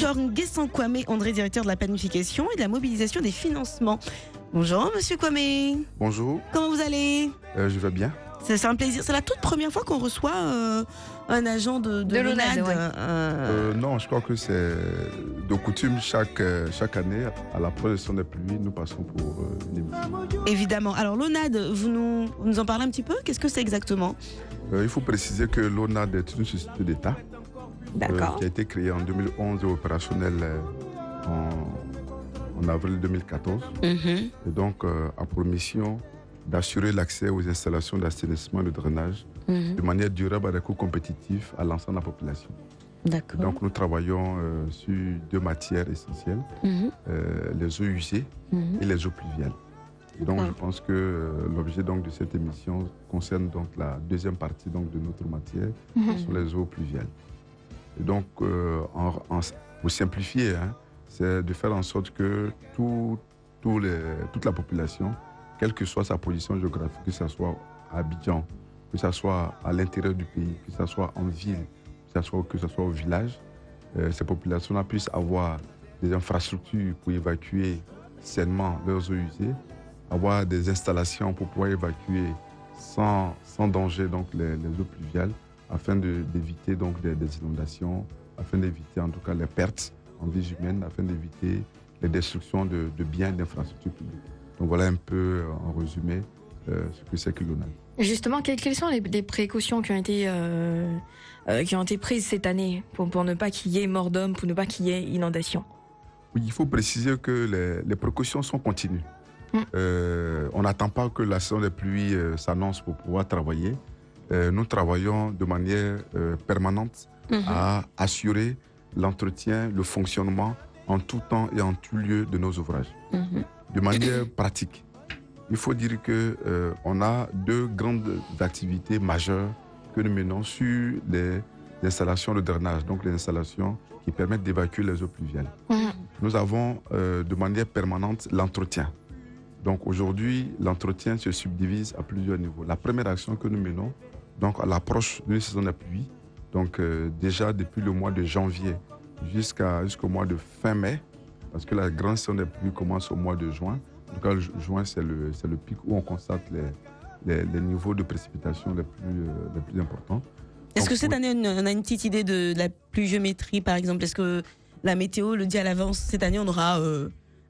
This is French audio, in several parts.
Dr Nguessan Kwame André, directeur de la planification et de la mobilisation des financements. Bonjour Monsieur Kwame. Bonjour. Comment vous allez? Je vais bien. C'est un plaisir. C'est la toute première fois qu'on reçoit un agent de l'ONAD. Ouais. Non, je crois que c'est de coutume chaque année, à la projection des pluies, nous passons pour une émission. Évidemment. Alors l'ONAD, vous nous en parlez un petit peu? Qu'est-ce que c'est exactement? Il faut préciser que l'ONAD est une société d'État qui a été créée en 2011 et opérationnelle en avril 2014. Et donc a pour mission d'assurer l'accès aux installations d'assainissement et de drainage de manière durable à des coûts compétitifs à l'ensemble de la population. D'accord. Donc nous travaillons sur deux matières essentielles, les eaux usées et les eaux pluviales. Et donc je pense que l'objet donc de cette émission concerne donc la deuxième partie donc de notre matière sur les eaux pluviales. Et donc pour simplifier, c'est de faire en sorte que toute la population, quelle que soit sa position géographique, que ce soit à Abidjan, que ce soit à l'intérieur du pays, que ce soit en ville, que ce soit au village, ces populations-là puissent avoir des infrastructures pour évacuer sainement leurs eaux usées, avoir des installations pour pouvoir évacuer sans danger donc les eaux pluviales, afin d'éviter donc des inondations, afin d'éviter en tout cas les pertes en vies humaines, afin d'éviter les destructions de biens et d'infrastructures publiques. Donc voilà un peu en résumé ce que c'est que l'ONAD. Justement, quelles sont les précautions qui ont été prises cette année pour ne pas qu'il y ait mort d'homme, pour ne pas qu'il y ait inondation? Oui, il faut préciser que les précautions sont continues. On n'attend pas que la saison des pluies s'annonce pour pouvoir travailler. Nous travaillons de manière permanente à assurer l'entretien, le fonctionnement en tout temps et en tout lieu de nos ouvrages. De manière pratique, il faut dire qu'on a deux grandes activités majeures que nous menons sur les installations de drainage, donc les installations qui permettent d'évacuer les eaux pluviales. Nous avons de manière permanente l'entretien. Donc aujourd'hui, l'entretien se subdivise à plusieurs niveaux. La première action que nous menons, donc à l'approche d'une saison de pluie, donc déjà depuis le mois de janvier jusqu'au mois de fin mai, parce que la grande saison des pluies commence au mois de juin. En tout cas, juin, c'est le pic où on constate les niveaux de précipitation les plus importants. Est-ce que cette année, on a une petite idée de la pluviométrie, par exemple? Est-ce que la météo le dit à l'avance? Cette année, on aura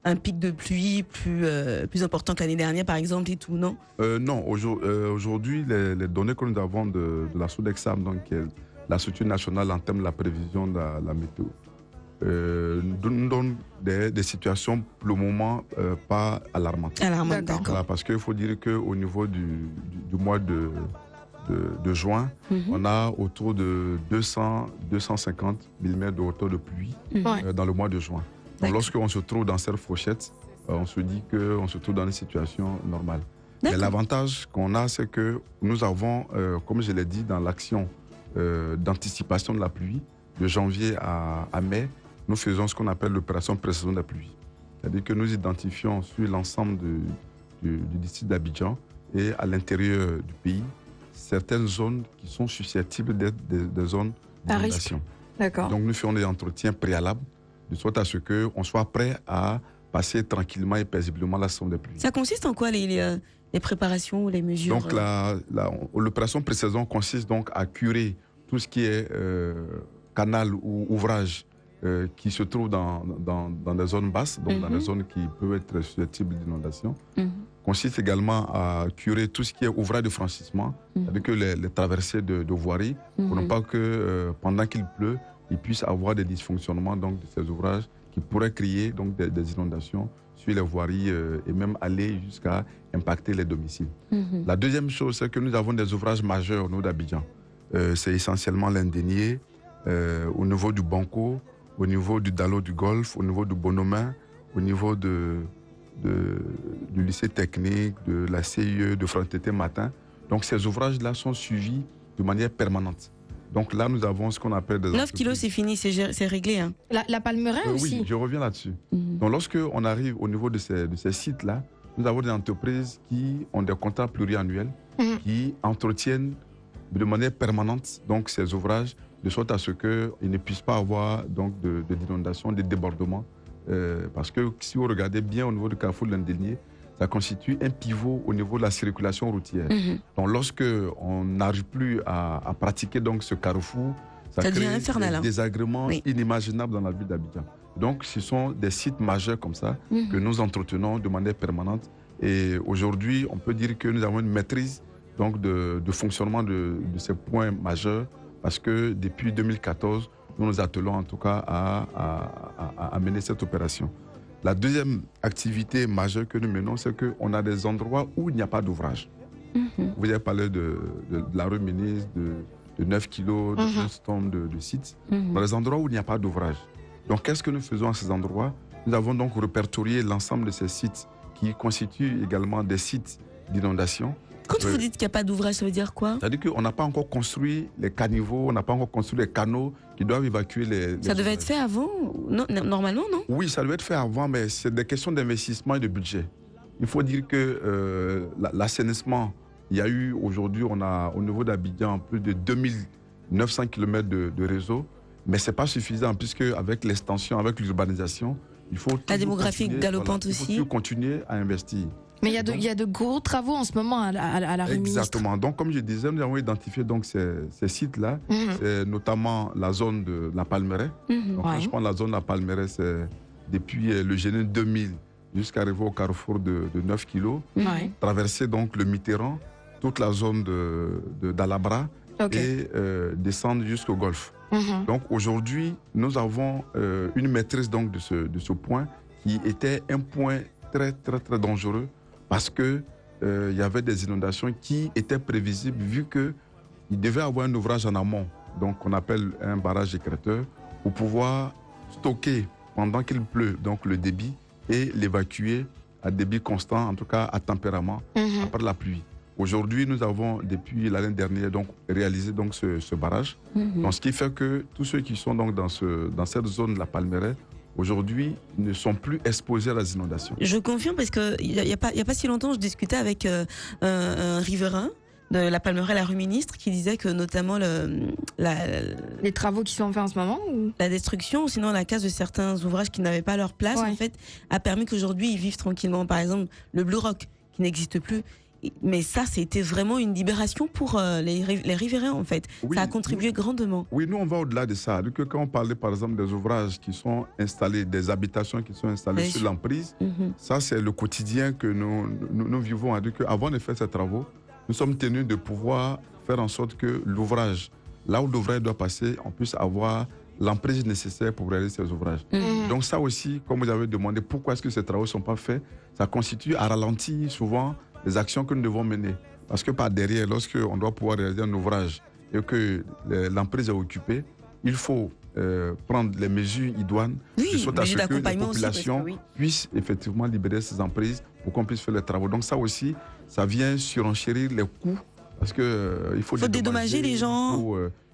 un pic de pluie plus important que l'année dernière, par exemple, et tout, non? Non. Aujourd'hui, les données que nous avons de la SODEXAM, donc qui est la structure nationale en termes de la prévision de la météo, nous donne des situations pour le moment pas alarmantes. D'accord. Voilà, parce qu'il faut dire qu'au niveau du mois de juin, on a autour de 200-250 mm de hauteur de pluie dans le mois de juin. Donc lorsqu'on se trouve dans cette fourchette, on se dit qu'on se trouve dans une situation normale. Mais l'avantage qu'on a, c'est que nous avons, comme je l'ai dit, dans l'action d'anticipation de la pluie, de janvier à mai, nous faisons ce qu'on appelle l'opération pré-saison de la pluie. C'est-à-dire que nous identifions sur l'ensemble du district d'Abidjan et à l'intérieur du pays certaines zones qui sont susceptibles d'être des zones d'inondation. D'accord. Donc nous faisons des entretiens préalables de sorte à ce qu'on soit prêt à passer tranquillement et paisiblement la saison des pluies. Ça consiste en quoi les préparations ou les mesures? Donc l'opération pré-saison consiste donc à curer tout ce qui est canal ou ouvrage qui se trouve dans des zones basses, donc dans des zones qui peuvent être susceptibles d'inondation. Consiste également à curer tout ce qui est ouvrage de franchissement, c'est-à-dire que les traversées de voiries, pour ne pas que pendant qu'il pleut, il puisse avoir des dysfonctionnements donc, de ces ouvrages qui pourraient créer donc, des inondations sur les voiries et même aller jusqu'à impacter les domiciles. La deuxième chose, c'est que nous avons des ouvrages majeurs au niveau d'Abidjan. C'est essentiellement l'Indénié, au niveau du Banco, au niveau du Dalo du Golfe, au niveau du Bonomin, au niveau du lycée technique, de la CIE, de Frontété Matin. Donc ces ouvrages-là sont suivis de manière permanente. Donc là, nous avons ce qu'on appelle des 9 kilos, c'est fini, c'est réglé. Hein. La Palmeraie aussi. Oui, je reviens là-dessus. Donc lorsqu'on arrive au niveau de ces sites-là, nous avons des entreprises qui ont des contrats pluriannuels, qui entretiennent de manière permanente donc, ces ouvrages, de sorte à ce qu'ils ne puissent pas avoir donc, d'inondations, de débordements. Parce que si vous regardez bien au niveau du carrefour de l'Indénié, ça constitue un pivot au niveau de la circulation routière. Donc lorsque on n'arrive plus à pratiquer donc, ce carrefour, ça crée infernal, des désagréments inimaginables dans la ville d'Abidjan. Donc ce sont des sites majeurs comme ça que nous entretenons de manière permanente. Et aujourd'hui, on peut dire que nous avons une maîtrise donc, de fonctionnement de ces points majeurs parce que depuis 2014, nous nous attelons en tout cas à mener cette opération. La deuxième activité majeure que nous menons, c'est qu'on a des endroits où il n'y a pas d'ouvrage. Vous avez parlé de la rue Ministre, de 9 kilos, de 9 tombes de sites. Dans les endroits où il n'y a pas d'ouvrage. Donc, qu'est-ce que nous faisons à ces endroits? Nous avons donc répertorié l'ensemble de ces sites qui constituent également des sites d'inondation. Quand vous dites qu'il n'y a pas d'ouvrage, ça veut dire quoi? Ça veut dire qu'on n'a pas encore construit les caniveaux, on n'a pas encore construit les canaux qui doivent évacuer les ça devait être fait avant? Non, normalement, non? Oui, ça devait être fait avant, mais c'est des questions d'investissement et de budget. Il faut dire que l'assainissement, il y a eu aujourd'hui, on a au niveau d'Abidjan plus de 2900 km de réseau, mais ce n'est pas suffisant puisque avec l'extension, avec l'urbanisation, il faut la démographie galopante aussi. Il faut continuer à investir. Mais il y a de gros travaux en ce moment à la rue Ministre. Exactement. Donc, comme je disais, nous avons identifié donc, ces sites-là, c'est notamment la zone de la Palmeraie. Donc, quand je prends la zone de la Pâle-Mérès, c'est depuis le Génie 2000 jusqu'à arriver au carrefour de 9 kilos, traverser donc le Mitterrand, toute la zone d'Alabra et descendre jusqu'au Golfe. Donc, aujourd'hui, nous avons une maîtrise donc, de ce point qui était un point très, très, très dangereux parce que il y avait des inondations qui étaient prévisibles vu qu'il devait avoir un ouvrage en amont, donc qu'on appelle un barrage écrêteur, pour pouvoir stocker pendant qu'il pleut donc le débit et l'évacuer à débit constant, en tout cas à tempérament, après la pluie. Aujourd'hui, nous avons, depuis l'année dernière, donc, réalisé donc, ce barrage. Donc, ce qui fait que tous ceux qui sont donc, dans cette zone de la Palmeraie, aujourd'hui, ne sont plus exposés à la inondations. Je confirme parce qu'il n'y a pas si longtemps, je discutais avec un riverain de la Palmeraie, la rue Ministre, qui disait que notamment les travaux qui sont faits en ce moment la destruction, ou sinon la casse de certains ouvrages qui n'avaient pas leur place, en fait, a permis qu'aujourd'hui, ils vivent tranquillement. Par exemple, le Blue Rock, qui n'existe plus. Mais ça, c'était vraiment une libération pour les riverains, en fait. Oui, ça a contribué grandement. Oui, nous, on va au-delà de ça. Quand on parlait, par exemple, des ouvrages qui sont installés, des habitations qui sont installées sur l'emprise, ça, c'est le quotidien que nous vivons. Avant de faire ces travaux, nous sommes tenus de pouvoir faire en sorte que l'ouvrage, là où l'ouvrage doit passer, on puisse avoir l'emprise nécessaire pour réaliser ces ouvrages. Donc ça aussi, comme vous avez demandé, pourquoi est-ce que ces travaux ne sont pas faits, ça constitue à ralentir souvent les actions que nous devons mener. Parce que par derrière, lorsqu'on doit pouvoir réaliser un ouvrage et que l'emprise est occupée, il faut prendre les mesures idoines de sorte à ce que la population puisse effectivement libérer ces emprises pour qu'on puisse faire les travaux. Donc ça aussi, ça vient surenchérir les coûts parce que il faut dédommager les gens.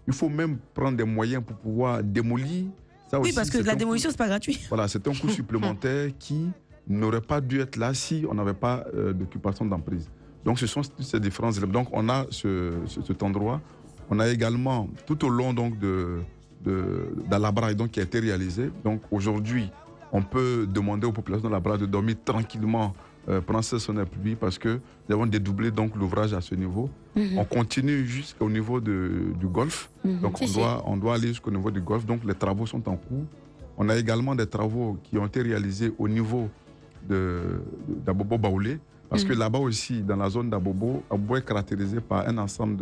Il faut même prendre des moyens pour pouvoir démolir. Ça oui, aussi, parce que la démolition, c'est pas gratuit. Voilà, c'est un coût supplémentaire qui n'aurait pas dû être là si on n'avait pas d'occupation d'emprise. Donc ce sont tous ces différents éléments. Donc on a cet endroit. On a également tout au long donc d'Alabra donc qui a été réalisé. Donc aujourd'hui, on peut demander aux populations d'Alabra de dormir tranquillement pendant ce son pluie parce que nous avons dédoublé donc l'ouvrage à ce niveau. On continue jusqu'au niveau du Golfe. Donc on doit aller jusqu'au niveau du Golfe. Donc les travaux sont en cours. On a également des travaux qui ont été réalisés au niveau d'Abobo Baoulé, parce que là-bas aussi, dans la zone d'Abobo, Abobo est caractérisé par un ensemble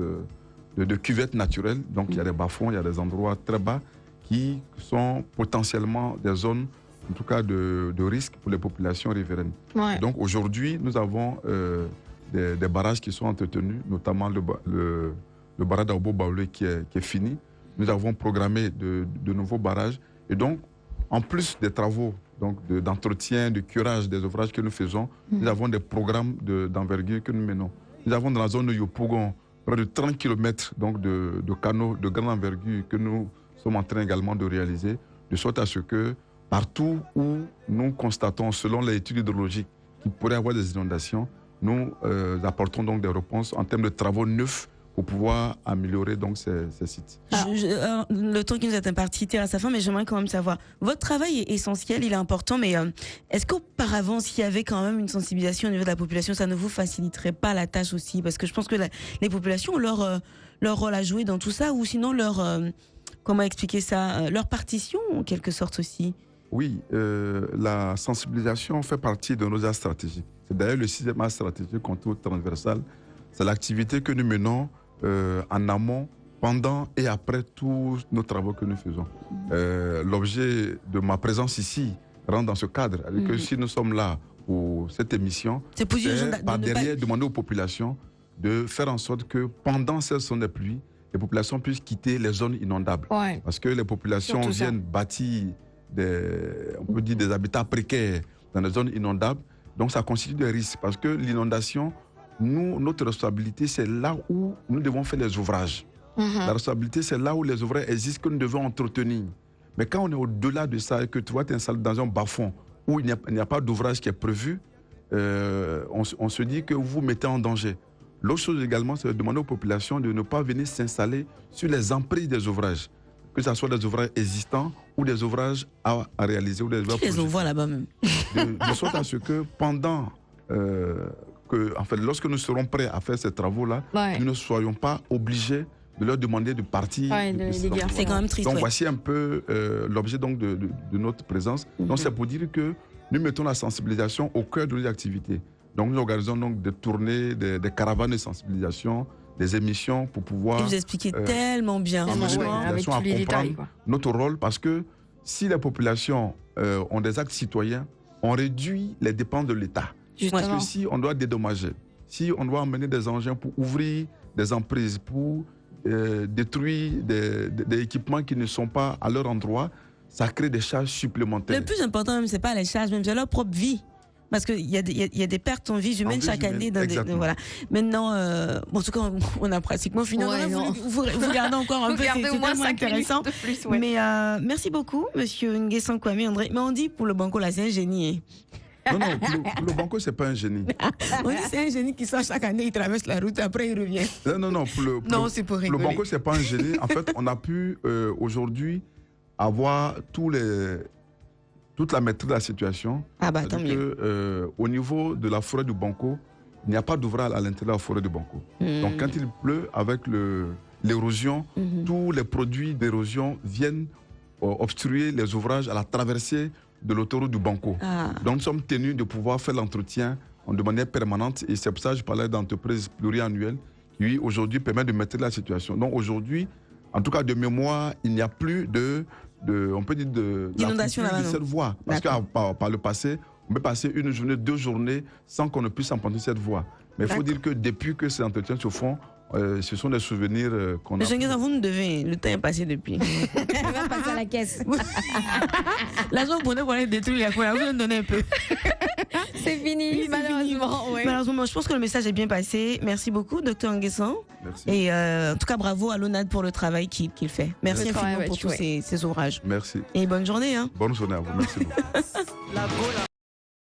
de cuvettes naturelles. Donc il y a des bas-fonds, il y a des endroits très bas qui sont potentiellement des zones, en tout cas de risque pour les populations riveraines. Donc aujourd'hui, nous avons des barrages qui sont entretenus, notamment le barrage d'Abobo Baoulé qui est fini. Nous avons programmé de nouveaux barrages. Et donc, en plus des travaux d'entretien, de curage des ouvrages que nous faisons, nous avons des programmes d'envergure que nous menons. Nous avons dans la zone de Yopougon près de 30 km donc de canaux de grande envergure que nous sommes en train également de réaliser, de sorte à ce que partout où nous constatons, selon les études hydrologiques, qu'il pourrait y avoir des inondations, nous apportons donc des réponses en termes de travaux neufs pour pouvoir améliorer donc ces sites. Le temps qui nous est imparti tire à sa fin, mais j'aimerais quand même savoir. Votre travail est essentiel, il est important, mais est-ce qu'auparavant, s'il y avait quand même une sensibilisation au niveau de la population, ça ne vous faciliterait pas la tâche aussi? Parce que je pense que les populations ont leur rôle à jouer dans tout ça, ou sinon comment expliquer ça, leur partition en quelque sorte aussi. Oui, la sensibilisation fait partie de nos axes stratégiques. C'est d'ailleurs le 6e axe stratégique contour transversal. C'est l'activité que nous menons en amont, pendant et après tous nos travaux que nous faisons. L'objet de ma présence ici rentre dans ce cadre. Que si nous sommes là pour cette émission, c'est par derrière demander aux populations de faire en sorte que pendant ces saisons de pluie, les populations puissent quitter les zones inondables. Ouais. Parce que les populations viennent bâtir on peut dire des habitats précaires dans les zones inondables. Donc ça constitue des risques parce que l'inondation, notre responsabilité, c'est là où nous devons faire les ouvrages. La responsabilité, c'est là où les ouvrages existent que nous devons entretenir. Mais quand on est au-delà de ça et que tu vois, tu es installé dans un bas-fond où il n'y a pas d'ouvrage qui est prévu, on se dit que vous mettez en danger. L'autre chose également, c'est de demander aux populations de ne pas venir s'installer sur les emprises des ouvrages. Que ce soit des ouvrages existants ou des ouvrages à réaliser. Ou des ouvrages les envoie là-bas même. De sorte à ce que pendant... lorsque nous serons prêts à faire ces travaux-là, nous ne soyons pas obligés de leur demander de partir. C'est quand même triste. Donc voici un peu l'objet donc de notre présence. Donc c'est pour dire que nous mettons la sensibilisation au cœur de nos activités. Donc nous organisons donc des tournées, des caravanes de sensibilisation, des émissions pour pouvoir... Et vous expliquez tellement bien, franchement. Avec tous les détails. Notre rôle, parce que si les populations ont des actes citoyens, on réduit les dépenses de l'État. Parce que si on doit dédommager, si on doit emmener des engins pour ouvrir des emprises, pour détruire des équipements qui ne sont pas à leur endroit, ça crée des charges supplémentaires. Le plus important même, c'est pas les charges, même c'est leur propre vie. Parce qu'il y a des pertes en vie humaine chaque année. Voilà. Maintenant, en tout cas, on a pratiquement fini. Vous regardez encore un peu, c'est tellement intéressant. Plus, mais merci beaucoup, monsieur Nguessan Kwame André. Mais on dit pour le Banco, là, c'est un génie. Non, pour le Banco, c'est pas un génie. On dit c'est un génie qui sort chaque année, il traverse la route, après il revient. Non, c'est pour rigoler. Le Banco, c'est pas un génie. En fait, on a pu aujourd'hui avoir toute la maîtrise de la situation. Tant mieux. Au niveau de la forêt du Banco, il n'y a pas d'ouvrage à l'intérieur de la forêt du Banco. Donc quand il pleut, avec l'érosion, tous les produits d'érosion viennent obstruer les ouvrages à la traversée de l'autoroute du Banco. Donc nous sommes tenus de pouvoir faire l'entretien de manière permanente et c'est pour ça que je parlais d'entreprise pluriannuelle qui aujourd'hui permet de maîtriser la situation. Donc aujourd'hui, en tout cas de mémoire, il n'y a plus on peut dire d'inondation de cette voie. Parce que par le passé, on peut passer une journée, 2 journées sans qu'on ne puisse emprunter cette voie. Mais il faut dire que depuis que ces entretiens se font, ce sont des souvenirs qu'on a. Monsieur Nguessan, vous nous devez, le temps est passé depuis. On va passer à la caisse. L'argent pour nous détruire la couleur, vous nous donnez un peu. C'est fini, malheureusement. Ouais. Malheureusement, je pense que le message est bien passé. Merci beaucoup, Dr Nguessan. Merci. Et en tout cas, bravo à l'ONAD pour le travail qu'il fait. Merci infiniment pour tous ces ouvrages. Merci. Et bonne journée. Bonne journée à vous. Merci beaucoup.